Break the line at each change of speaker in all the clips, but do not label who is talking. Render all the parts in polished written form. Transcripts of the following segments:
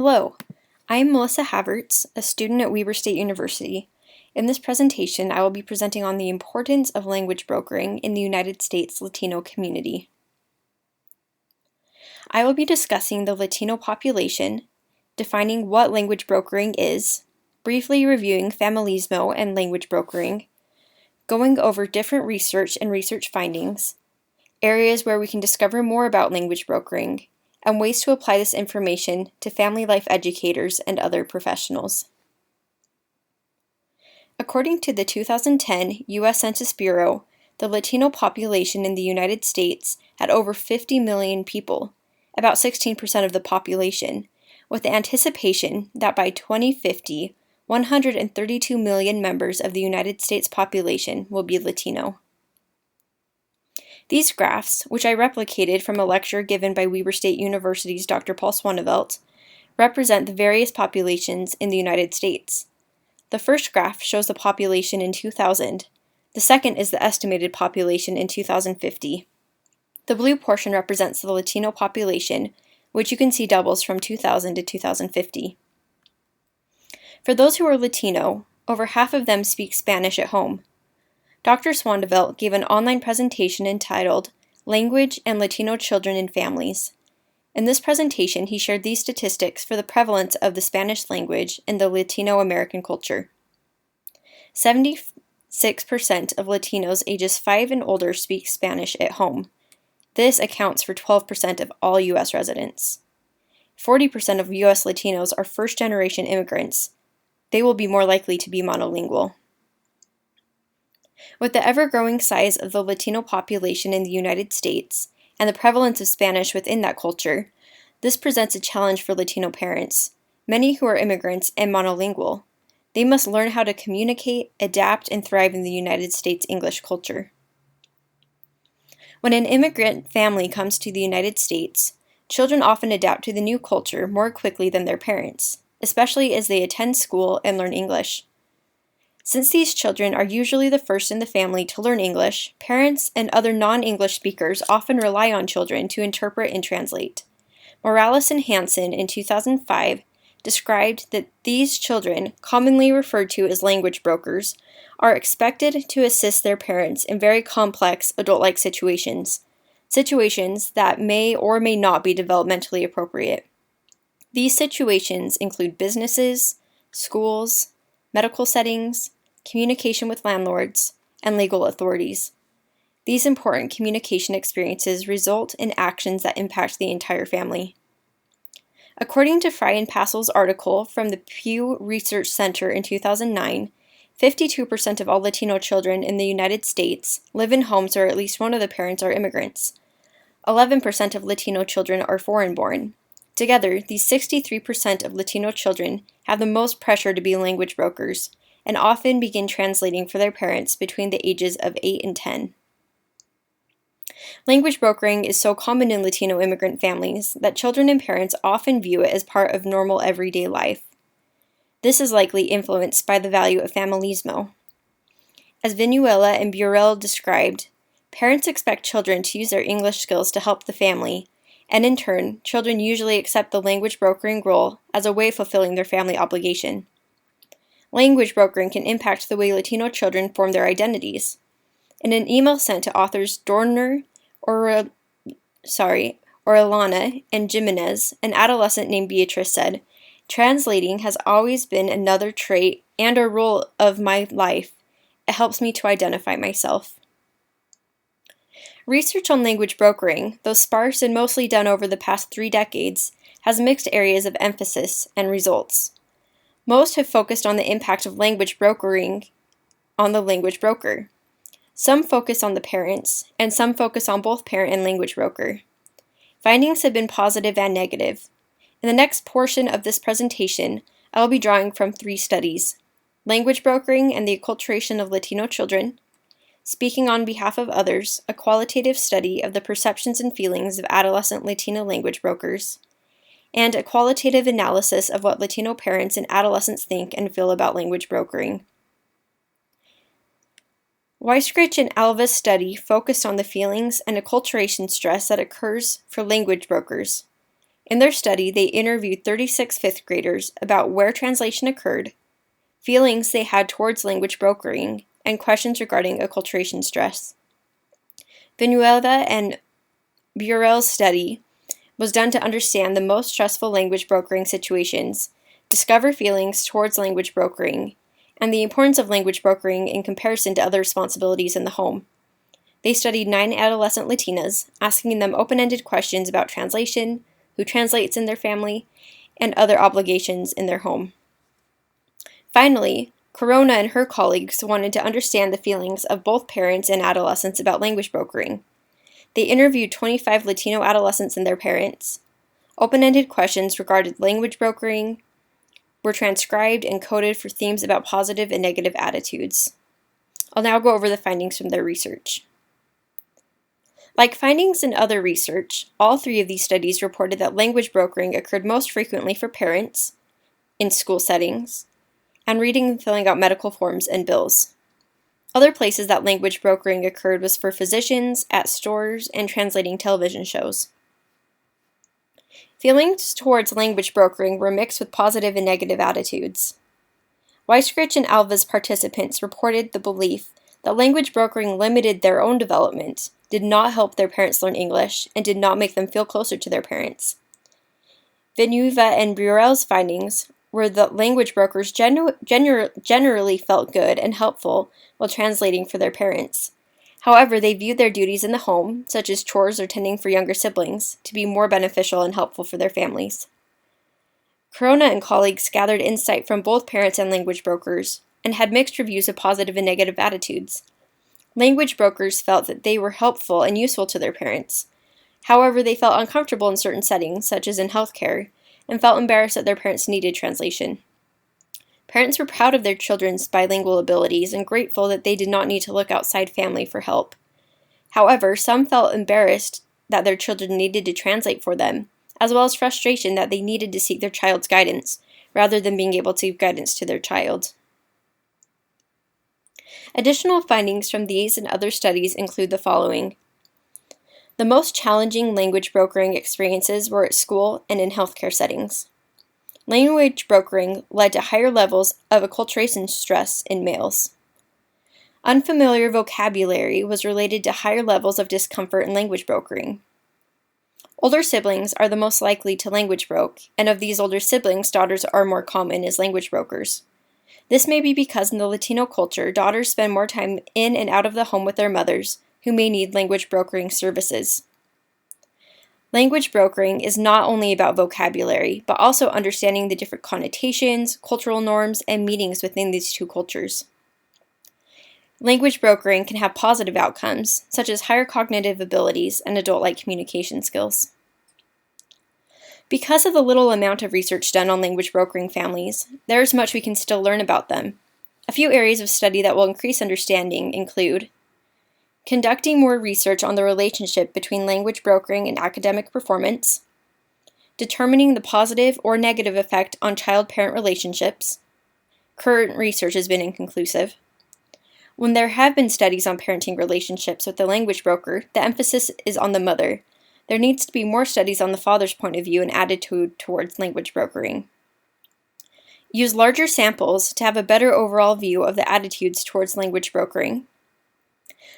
Hello, I am Melissa Havertz, a student at Weber State University. In this presentation, I will be presenting on the importance of language brokering in the United States Latino community. I will be discussing the Latino population, defining what language brokering is, briefly reviewing familismo and language brokering, going over different research and research findings, areas where we can discover more about language brokering, and ways to apply this information to family life educators and other professionals. According to the 2010 U.S. Census Bureau, the Latino population in the United States had over 50 million people, about 16% of the population, with the anticipation that by 2050, 132 million members of the United States population will be Latino. These graphs, which I replicated from a lecture given by Weber State University's Dr. Paul Swanevelt, represent the various populations in the United States. The first graph shows the population in 2000. The second is the estimated population in 2050. The blue portion represents the Latino population, which you can see doubles from 2000 to 2050. For those who are Latino, over half of them speak Spanish at home. Dr. Swanevelt gave an online presentation entitled Language and Latino Children in Families. In this presentation, he shared these statistics for the prevalence of the Spanish language in the Latino American culture. 76% of Latinos ages 5 and older speak Spanish at home. This accounts for 12% of all U.S. residents. 40% of U.S. Latinos are first-generation immigrants. They will be more likely to be monolingual. With the ever-growing size of the Latino population in the United States and the prevalence of Spanish within that culture, this presents a challenge for Latino parents, many who are immigrants and monolingual. They must learn how to communicate, adapt, and thrive in the United States English culture. When an immigrant family comes to the United States, children often adapt to the new culture more quickly than their parents, especially as they attend school and learn English. Since these children are usually the first in the family to learn English, parents and other non-English speakers often rely on children to interpret and translate. Morales and Hansen in 2005 described that these children, commonly referred to as language brokers, are expected to assist their parents in very complex adult-like situations that may or may not be developmentally appropriate. These situations include businesses, schools, medical settings, communication with landlords, and legal authorities. These important communication experiences result in actions that impact the entire family. According to Fry and Passel's article from the Pew Research Center in 2009, 52% of all Latino children in the United States live in homes where at least one of the parents are immigrants. 11% of Latino children are foreign-born. Together, these 63% of Latino children have the most pressure to be language brokers and often begin translating for their parents between the ages of 8 and 10. Language brokering is so common in Latino immigrant families that children and parents often view it as part of normal everyday life. This is likely influenced by the value of familismo. As Vinuela and Burrell described, parents expect children to use their English skills to help the family, and in turn, children usually accept the language brokering role as a way of fulfilling their family obligation. Language brokering can impact the way Latino children form their identities. In an email sent to authors Dorner, Orellana, and Jimenez, an adolescent named Beatrice said, "Translating has always been another trait and a role of my life. It helps me to identify myself." Research on language brokering, though sparse and mostly done over the past 3 decades, has mixed areas of emphasis and results. Most have focused on the impact of language brokering on the language broker. Some focus on the parents, and some focus on both parent and language broker. Findings have been positive and negative. In the next portion of this presentation, I will be drawing from 3 studies: language brokering and the acculturation of Latino children, speaking on behalf of others, a qualitative study of the perceptions and feelings of adolescent Latino language brokers, and a qualitative analysis of what Latino parents and adolescents think and feel about language brokering. Weiskirch and Alva's study focused on the feelings and acculturation stress that occurs for language brokers. In their study, they interviewed 36 fifth graders about where translation occurred, feelings they had towards language brokering, and questions regarding acculturation stress. Vinueva and Burrell's study was done to understand the most stressful language brokering situations, discover feelings towards language brokering, and the importance of language brokering in comparison to other responsibilities in the home. They studied 9 adolescent Latinas, asking them open-ended questions about translation, who translates in their family, and other obligations in their home. Finally, Corona and her colleagues wanted to understand the feelings of both parents and adolescents about language brokering. They interviewed 25 Latino adolescents and their parents. Open-ended questions regarding language brokering were transcribed and coded for themes about positive and negative attitudes. I'll now go over the findings from their research. Like findings in other research, all 3 of these studies reported that language brokering occurred most frequently for parents, in school settings, and reading and filling out medical forms and bills. Other places that language brokering occurred was for physicians, at stores, and translating television shows. Feelings towards language brokering were mixed with positive and negative attitudes. Weiskirch and Alva's participants reported the belief that language brokering limited their own development, did not help their parents learn English, and did not make them feel closer to their parents. Vinueva and Burrell's findings were that language brokers generally felt good and helpful while translating for their parents. However, they viewed their duties in the home, such as chores or tending for younger siblings, to be more beneficial and helpful for their families. Corona and colleagues gathered insight from both parents and language brokers, and had mixed reviews of positive and negative attitudes. Language brokers felt that they were helpful and useful to their parents. However, they felt uncomfortable in certain settings, such as in healthcare, and felt embarrassed that their parents needed translation. Parents were proud of their children's bilingual abilities and grateful that they did not need to look outside family for help. However, some felt embarrassed that their children needed to translate for them, as well as frustration that they needed to seek their child's guidance, rather than being able to give guidance to their child. Additional findings from these and other studies include the following. The most challenging language brokering experiences were at school and in healthcare settings. Language brokering led to higher levels of acculturation stress in males. Unfamiliar vocabulary was related to higher levels of discomfort in language brokering. Older siblings are the most likely to language broke, and of these older siblings, daughters are more common as language brokers. This may be because in the Latino culture, daughters spend more time in and out of the home with their mothers, who may need language brokering services. Language brokering is not only about vocabulary, but also understanding the different connotations, cultural norms, and meanings within these 2 cultures. Language brokering can have positive outcomes, such as higher cognitive abilities and adult-like communication skills. Because of the little amount of research done on language brokering families, there is much we can still learn about them. A few areas of study that will increase understanding include conducting more research on the relationship between language brokering and academic performance, determining the positive or negative effect on child-parent relationships. Current research has been inconclusive. When there have been studies on parenting relationships with the language broker, the emphasis is on the mother. There needs to be more studies on the father's point of view and attitude towards language brokering. Use larger samples to have a better overall view of the attitudes towards language brokering.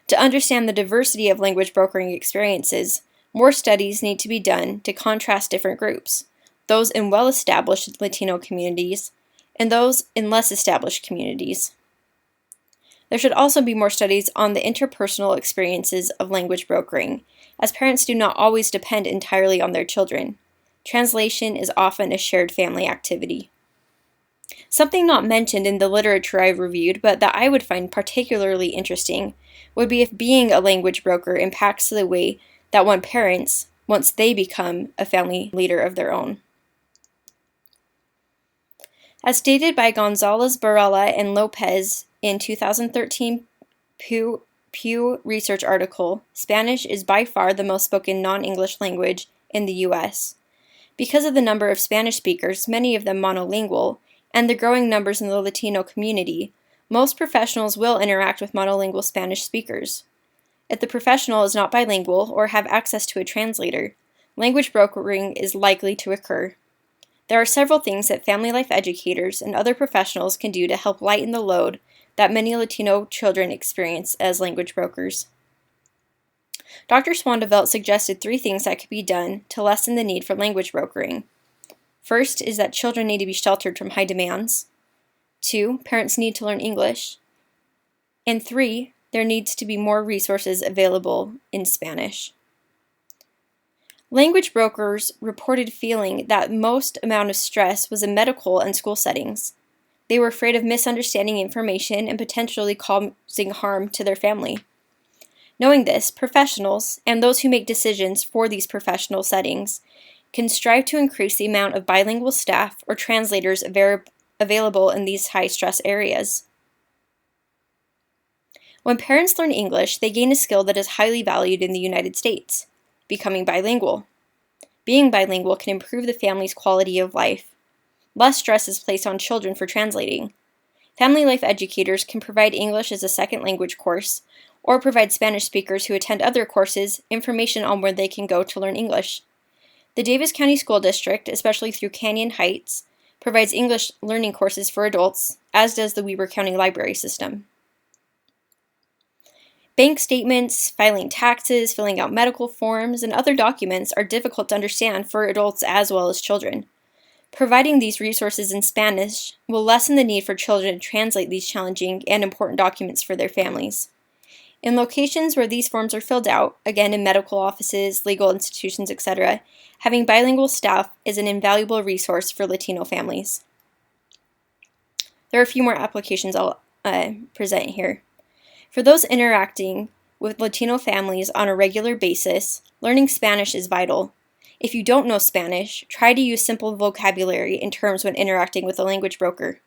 To understand the diversity of language brokering experiences, more studies need to be done to contrast different groups, those in well-established Latino communities and those in less established communities. There should also be more studies on the interpersonal experiences of language brokering, as parents do not always depend entirely on their children. Translation is often a shared family activity. Something not mentioned in the literature I've reviewed, but that I would find particularly interesting, would be if being a language broker impacts the way that one parents once they become a family leader of their own. As stated by Gonzalez, Barella, and Lopez in 2013 Pew Research article, Spanish is by far the most spoken non-English language in the U.S. Because of the number of Spanish speakers, many of them monolingual, and the growing numbers in the Latino community, most professionals will interact with monolingual Spanish speakers. If the professional is not bilingual or have access to a translator, language brokering is likely to occur. There are several things that family life educators and other professionals can do to help lighten the load that many Latino children experience as language brokers. Dr. Swandevelt suggested 3 things that could be done to lessen the need for language brokering. First is that children need to be sheltered from high demands. 2, parents need to learn English. And 3, there needs to be more resources available in Spanish. Language brokers reported feeling that most amount of stress was in medical and school settings. They were afraid of misunderstanding information and potentially causing harm to their family. Knowing this, professionals, and those who make decisions for these professional settings, can strive to increase the amount of bilingual staff or translators available in these high-stress areas. When parents learn English, they gain a skill that is highly valued in the United States, becoming bilingual. Being bilingual can improve the family's quality of life. Less stress is placed on children for translating. Family life educators can provide English as a second language course, or provide Spanish speakers who attend other courses information on where they can go to learn English. The Davis County School District, especially through Canyon Heights, provides English learning courses for adults, as does the Weber County Library System. Bank statements, filing taxes, filling out medical forms, and other documents are difficult to understand for adults as well as children. Providing these resources in Spanish will lessen the need for children to translate these challenging and important documents for their families. In locations where these forms are filled out, again in medical offices, legal institutions, etc., having bilingual staff is an invaluable resource for Latino families. There are a few more applications I'll present here. For those interacting with Latino families on a regular basis, learning Spanish is vital. If you don't know Spanish, try to use simple vocabulary in terms when interacting with a language broker.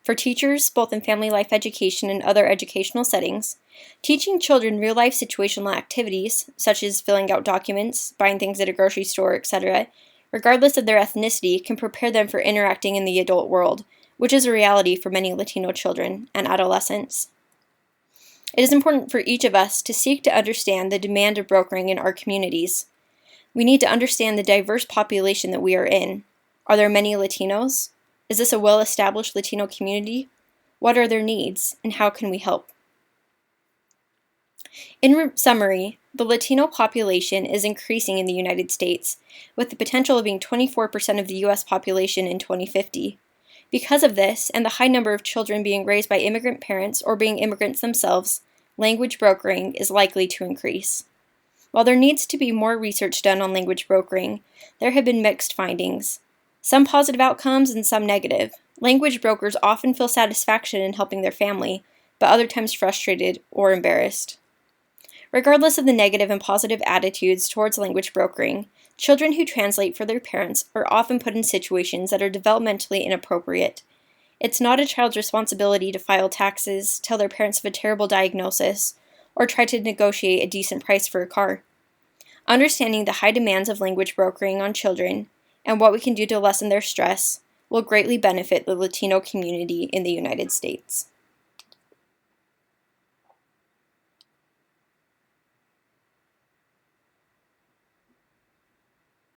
For teachers, both in family life education and other educational settings, teaching children real-life situational activities, such as filling out documents, buying things at a grocery store, etc., regardless of their ethnicity, can prepare them for interacting in the adult world, which is a reality for many Latino children and adolescents. It is important for each of us to seek to understand the demand of brokering in our communities. We need to understand the diverse population that we are in. Are there many Latinos? Is this a well-established Latino community? What are their needs, and how can we help? In summary, the Latino population is increasing in the United States, with the potential of being 24% of the U.S. population in 2050. Because of this, and the high number of children being raised by immigrant parents or being immigrants themselves, language brokering is likely to increase. While there needs to be more research done on language brokering, there have been mixed findings. Some positive outcomes and some negative. Language brokers often feel satisfaction in helping their family, but other times frustrated or embarrassed. Regardless of the negative and positive attitudes towards language brokering, children who translate for their parents are often put in situations that are developmentally inappropriate. It's not a child's responsibility to file taxes, tell their parents of a terrible diagnosis, or try to negotiate a decent price for a car. Understanding the high demands of language brokering on children and what we can do to lessen their stress will greatly benefit the Latino community in the United States.